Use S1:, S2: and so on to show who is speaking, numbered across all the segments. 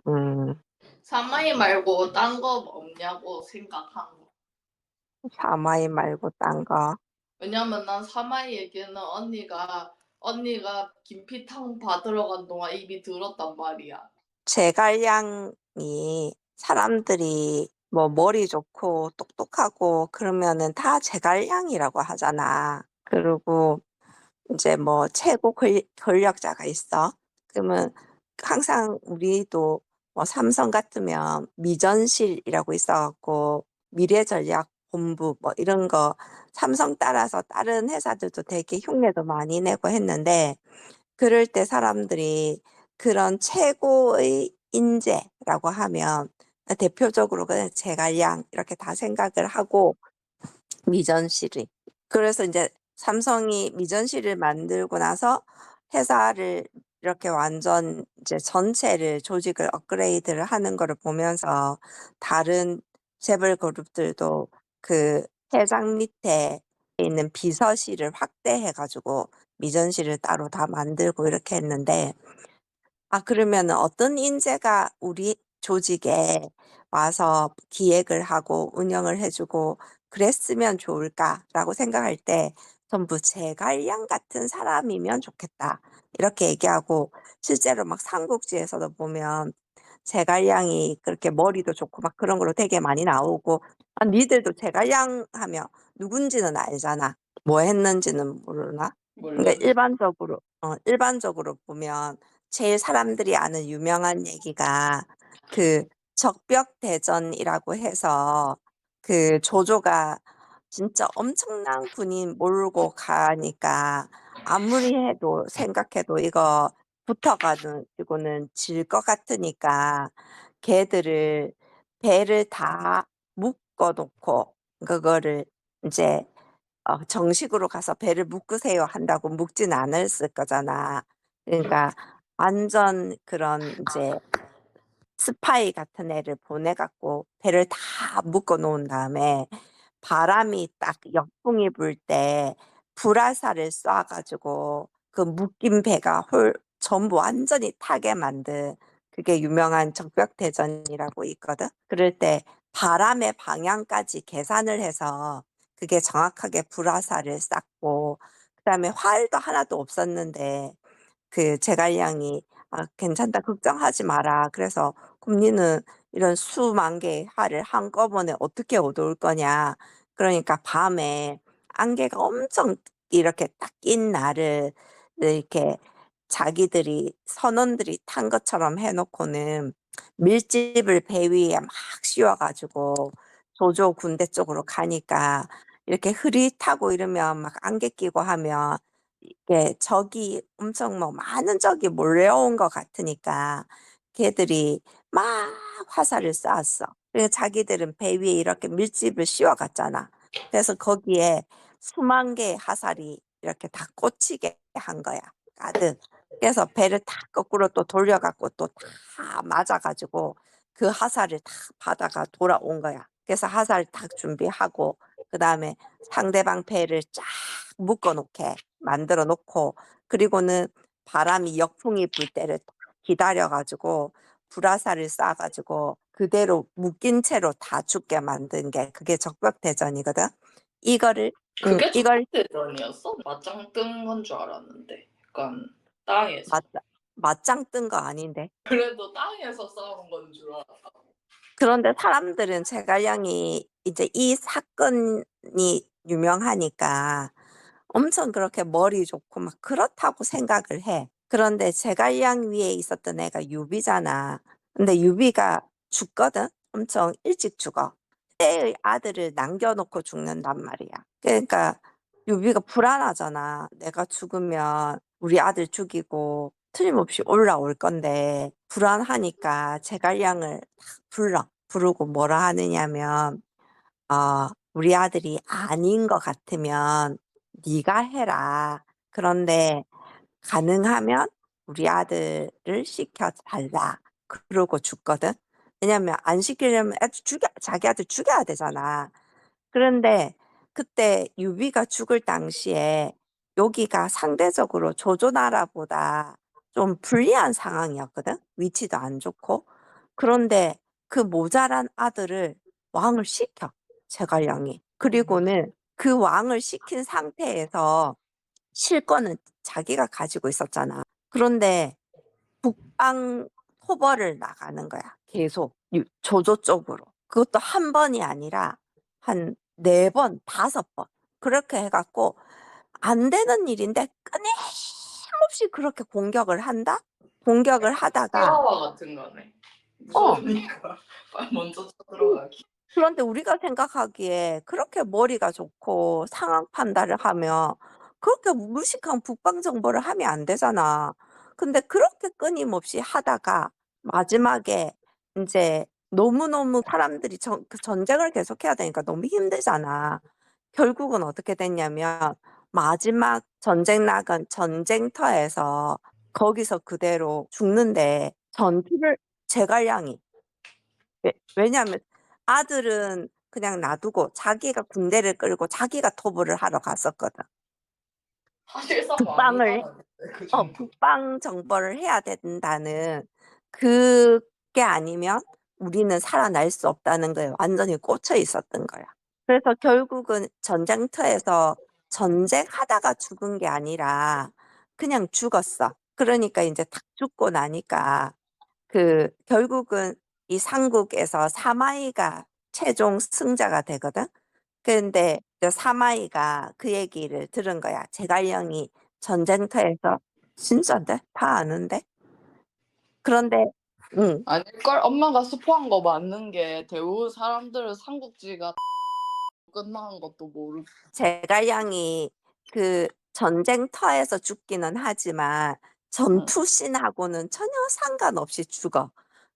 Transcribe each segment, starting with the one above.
S1: 음,
S2: 사마이 말고 딴 거 없냐고 생각한 거.
S1: 사마이 말고 딴 거.
S2: 왜냐면 난 사마이 얘기는 언니가 김피탕 받으러 간 동안 이미 들었단 말이야.
S1: 제갈량이 사람들이 뭐 머리 좋고 똑똑하고 그러면은 다 제갈량이라고 하잖아. 그리고 이제 뭐 최고 권력자가 있어. 그러면 항상 우리도 뭐 삼성 같으면 미전실이라고 있어갖고 미래전략본부 뭐 이런 거 삼성 따라서 다른 회사들도 되게 흉내도 많이 내고 했는데 그럴 때 사람들이 그런 최고의 인재라고 하면 대표적으로 그냥 제갈량 이렇게 다 생각을 하고 미전실이. 그래서 이제 삼성이 미전실을 만들고 나서 회사를 이렇게 완전 이제 전체를 조직을 업그레이드를 하는 거를 보면서 다른 재벌 그룹들도 그 회장 밑에 있는 비서실을 확대해 가지고 미전실을 따로 다 만들고 이렇게 했는데 그러면은 어떤 인재가 우리 조직에 와서 기획을 하고 운영을 해주고 그랬으면 좋을까라고 생각할 때 전부 제갈량 같은 사람이면 좋겠다. 이렇게 얘기하고 실제로 막 삼국지에서도 보면 제갈량이 그렇게 머리도 좋고 막 그런 걸로 되게 많이 나오고 니들도 제갈량 하면 누군지는 알잖아. 뭐 했는지는 모르나? 그러니까
S2: 모르겠네.
S1: 일반적으로 보면 제일 사람들이 아는 유명한 얘기가 그 적벽대전이라고 해서 그 조조가 진짜 엄청난 군인 몰고 가니까 아무리 해도 생각해도 이거 붙어가지고는 질 것 같으니까 걔들을 배를 다 묶어 놓고 그거를 이제 정식으로 가서 배를 묶으세요 한다고 묶진 않았을 거잖아. 그러니까 완전 그런 이제 스파이 같은 애를 보내갖고 배를 다 묶어 놓은 다음에 바람이 딱 역풍이 불 때 불화살을 쏴가지고 그 묶인 배가 전부 완전히 타게 만든 그게 유명한 적벽대전이라고 있거든. 그럴 때 바람의 방향까지 계산을 해서 그게 정확하게 불화살을 쐈고 그다음에 활도 하나도 없었는데 그 제갈량이 괜찮다 걱정하지 마라. 그래서 금리는 이런 수만 개의 활을 한꺼번에 어떻게 얻어올 거냐. 그러니까 밤에 안개가 엄청 이렇게 딱 낀 날을 이렇게 자기들이 선원들이 탄 것처럼 해놓고는 밀집을 배 위에 막 씌워가지고 조조 군대 쪽으로 가니까 이렇게 흐릿하고 이러면 막 안개 끼고 하면 이게 적이 엄청 뭐 많은 적이 몰려온 것 같으니까 걔들이 막 화살을 쐈어. 그래서 자기들은 배 위에 이렇게 밀집을 씌워갔잖아. 그래서 거기에 수만 개의 화살이 이렇게 다 꽂히게 한 거야. 가득. 그래서 배를 다 거꾸로 또 돌려갖고 또 다 맞아가지고 그 화살을 다 받아가 돌아온 거야. 그래서 화살 딱 준비하고 그 다음에 상대방 배를 쫙 묶어 놓게 만들어 놓고 그리고는 바람이 역풍이 불 때를 딱 기다려가지고 불화살을 쏴가지고 그대로 묶인 채로 다 죽게 만든 게 그게 적벽대전이거든. 이거를
S2: 그게
S1: 이걸
S2: 적극대전이었어? 맞짱 뜬 건 줄 알았는데. 약간 땅에서.
S1: 맞, 맞짱 뜬 거 아닌데.
S2: 그래도 땅에서 싸운 건 줄 알았다.
S1: 그런데 사람들은 제갈량이 이제 이 사건이 유명하니까 엄청 그렇게 머리 좋고 막 그렇다고 생각을 해. 그런데 제갈량 위에 있었던 애가 유비잖아. 근데 유비가 죽거든? 엄청 일찍 죽어. 때의 아들을 남겨놓고 죽는단 말이야. 그러니까 유비가 불안하잖아. 내가 죽으면 우리 아들 죽이고 틀림없이 올라올 건데 불안하니까 제갈량을 부르고 뭐라 하느냐면 우리 아들이 아닌 것 같으면 네가 해라. 그런데 가능하면 우리 아들을 시켜달라. 그러고 죽거든. 왜냐면 안 시키려면 자기 아들 죽여야 되잖아. 그런데 그때 유비가 죽을 당시에 여기가 상대적으로 조조나라보다 좀 불리한 상황이었거든. 위치도 안 좋고. 그런데 그 모자란 아들을 왕을 시켜, 제갈량이. 그리고는 그 왕을 시킨 상태에서 실권은 자기가 가지고 있었잖아. 그런데 북방 토벌을 나가는 거야. 계속 조조 쪽으로. 그것도 한 번이 아니라 한 네 번, 다섯 번. 그렇게 해갖고 안 되는 일인데 끊임없이 그렇게 공격을 한다? 공격을 하다가
S2: 치와와 같은 거네.
S1: 어,
S2: 무서우니까 먼저
S1: 그-
S2: 쳐들어가기.
S1: 그런데 우리가 생각하기에 그렇게 머리가 좋고 상황 판단을 하면 그렇게 무식한 북방 정보를 하면 안 되잖아. 근데 그렇게 끊임없이 하다가 마지막에 이제 너무너무 사람들이 그 전쟁을 계속해야 되니까 너무 힘들잖아. 결국은 어떻게 됐냐면 마지막 전쟁 나간 전쟁터에서 거기서 그대로 죽는데 전투를 제갈량이 왜냐하면 아들은 그냥 놔두고 자기가 군대를 끌고 자기가 토벌을 하러 갔었거든.
S2: 사실상 왕이
S1: 북방을
S2: 살았는데 그 정도.
S1: 북방 정벌을 해야 된다는 그게 아니면 우리는 살아날 수 없다는 거에 완전히 꽂혀 있었던 거야. 그래서 결국은 전쟁터에서 전쟁하다가 죽은 게 아니라 그냥 죽었어. 그러니까 이제 딱 죽고 나니까 그 결국은 이 삼국에서 사마이가 최종 승자가 되거든. 근데 그 사마이가 그 얘기를 들은 거야. 제갈량이 전쟁터에서 진짜인데? 다 아는데? 그런데 응,
S2: 아닐걸? 엄마가 스포한 거 맞는 게 대우 사람들은 삼국지가 끝나는 것도 모르고.
S1: 제갈량이 그 전쟁터에서 죽기는 하지만
S2: 응.
S1: 전투씬하고는 전혀 상관없이 죽어.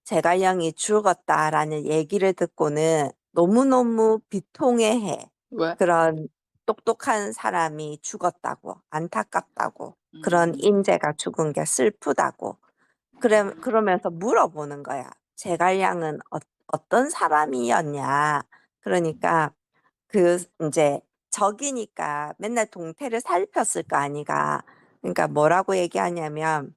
S1: 제갈량이 죽었다라는 얘기를 듣고는 너무너무 비통해해.
S2: 왜?
S1: 그런 똑똑한 사람이 죽었다고, 안타깝다고, 그런
S2: 음.
S1: 인재가 죽은 게 슬프다고. 그러면서 물어보는 거야. 제갈량은 어떤 사람이었냐. 그러니까 그 이제 적이니까 맨날 동태를 살폈을 거 아니가. 그러니까 뭐라고 얘기하냐면,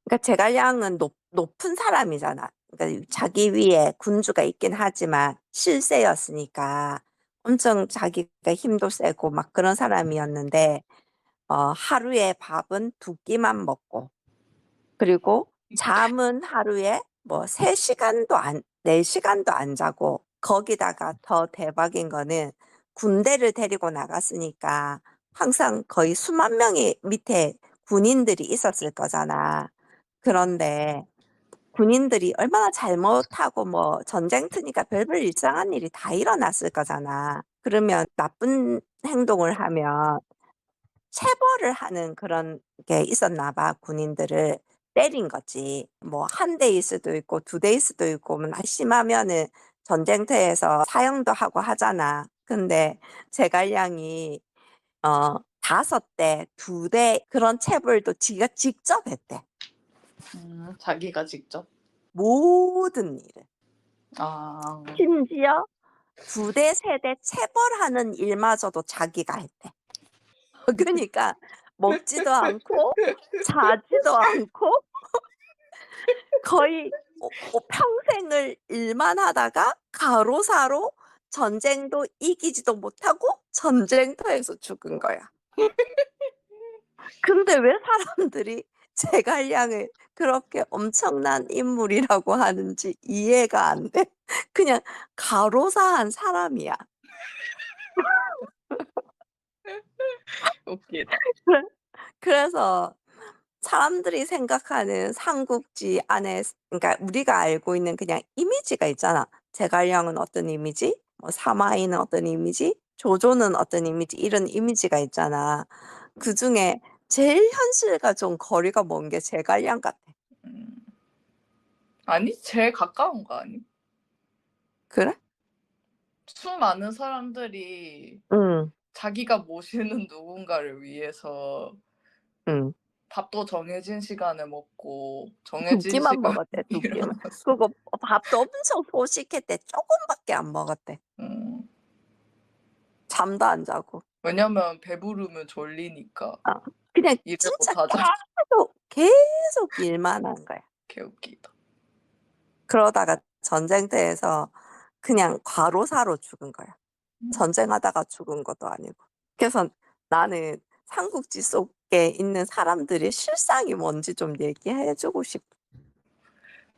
S1: 그러니까 제갈량은 높은 사람이잖아. 그러니까 자기 위에 군주가 있긴 하지만 실세였으니까 엄청 자기가 힘도 세고 막 그런 사람이었는데, 하루에 밥은 두 끼만 먹고, 그리고 잠은 하루에 뭐 3시간도 안, 4시간도 안 자고, 거기다가 더 대박인 거는 군대를 데리고 나갔으니까 항상 거의 수만 명이 밑에 군인들이 있었을 거잖아. 그런데 군인들이 얼마나 잘못하고 뭐 전쟁터니까 별별 이상한 일이 다 일어났을 거잖아. 그러면 나쁜 행동을 하면 체벌을 하는 그런 게 있었나 봐, 군인들을. 때린 거지. 뭐, 한 대일 수도 있고, 두 대일 수도 있고, 뭐, 심하면은 전쟁터에서 사형도 하고 하잖아. 근데 제갈량이, 5대, 2대 그런 체벌도 지가 직접 했대.
S2: 자기가 직접.
S1: 모든 일을.
S2: 아.
S1: 심지어 2대, 3대 체벌하는 일마저도 자기가 했대. 그러니까 먹지도 않고, 자지도 않고, 거의 평생을 일만 하다가 가로사로 전쟁도 이기지도 못하고 전쟁터에서 죽은 거야. 근데 왜 사람들이 제갈량을 그렇게 엄청난 인물이라고 하는지 이해가 안 돼. 그냥 가로사한 사람이야.
S2: 웃기다.
S1: 그래서 사람들이 생각하는 삼국지 안에, 그러니까 우리가 알고 있는 그냥 이미지가 있잖아. 제갈량은 어떤 이미지? 뭐 사마이는 어떤 이미지? 조조는 어떤 이미지? 이런 이미지가 있잖아. 그 중에 제일 현실과 좀 거리가 먼 게 제갈량 같아.
S2: 음. 아니 제일 가까운 거 아니?
S1: 그래?
S2: 수많은 사람들이
S1: 응,
S2: 자기가 모시는 누군가를 위해서
S1: 응.
S2: 밥도 정해진 시간에 먹고
S1: 두
S2: 정해진
S1: 끼만
S2: 시간에
S1: 먹었대, 두 끼만.
S2: 일어나서.
S1: 그거 밥도 엄청 소식했대. 조금밖에 안 먹었대.
S2: 음.
S1: 잠도 안 자고.
S2: 왜냐면 배부르면 졸리니까
S1: 어, 그냥
S2: 일을
S1: 진짜
S2: 못 하잖아.
S1: 계속 일만 한 거야.
S2: 개웃기다.
S1: 그러다가 전쟁터에서 그냥 과로사로 죽은 거야. 전쟁하다가 죽은 것도 아니고. 그래서 나는 삼국지 속에 있는 사람들의 실상이 뭔지 좀 얘기해 주고 싶어.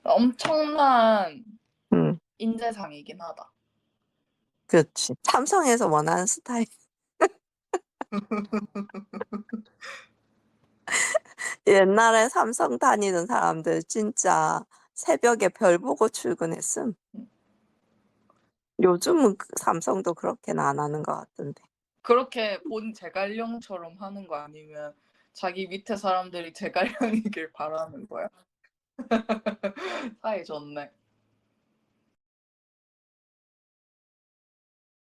S2: 엄청난
S1: 응,
S2: 인재상이긴 하다.
S1: 그렇지. 삼성에서 원하는 스타일. 옛날에 삼성 다니는 사람들 진짜 새벽에 별 보고 출근했음. 요즘은 삼성도 그렇게는 안 하는 것 같던데.
S2: 그렇게 본 제갈령처럼 하는 거 아니면 자기 밑에 사람들이 제갈령이길 바라는 거야? 사이 좋네.